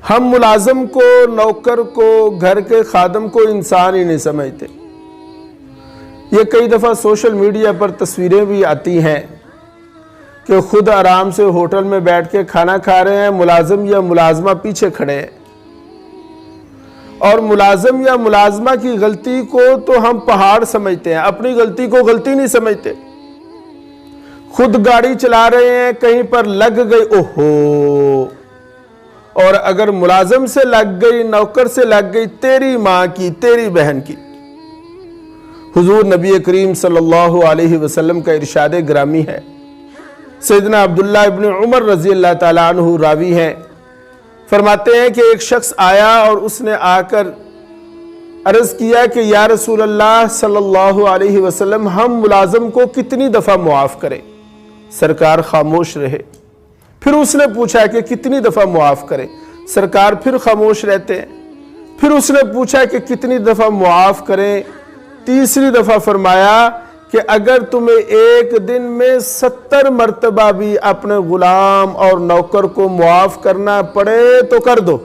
ہم ملازم کو، نوکر کو، گھر کے خادم کو انسان ہی نہیں سمجھتے۔ یہ کئی دفعہ سوشل میڈیا پر تصویریں بھی آتی ہیں کہ خود آرام سے ہوٹل میں بیٹھ کے کھانا کھا رہے ہیں، ملازم یا ملازمہ پیچھے کھڑے ہیں، اور ملازم یا ملازمہ کی غلطی کو تو ہم پہاڑ سمجھتے ہیں، اپنی غلطی کو غلطی نہیں سمجھتے۔ خود گاڑی چلا رہے ہیں، کہیں پر لگ گئی، اوہو، اور اگر ملازم سے لگ گئی، نوکر سے لگ گئی، تیری ماں کی، تیری بہن کی۔ حضور نبی کریم صلی اللہ علیہ وسلم کا ارشاد گرامی ہے، سیدنا عبداللہ ابن عمر رضی اللہ تعالیٰ عنہ راوی ہیں، فرماتے ہیں کہ ایک شخص آیا اور اس نے آ کر عرض کیا کہ یا رسول اللہ صلی اللہ علیہ وسلم، ہم ملازم کو کتنی دفعہ معاف کریں؟ سرکار خاموش رہے۔ پھر اس نے پوچھا کہ کتنی دفعہ معاف کریں؟ سرکار پھر خاموش رہتے ہیں۔ پھر اس نے پوچھا کہ کتنی دفعہ معاف کریں؟ تیسری دفعہ فرمایا کہ اگر تمہیں ایک دن میں 70 مرتبہ بھی اپنے غلام اور نوکر کو معاف کرنا پڑے تو کر دو۔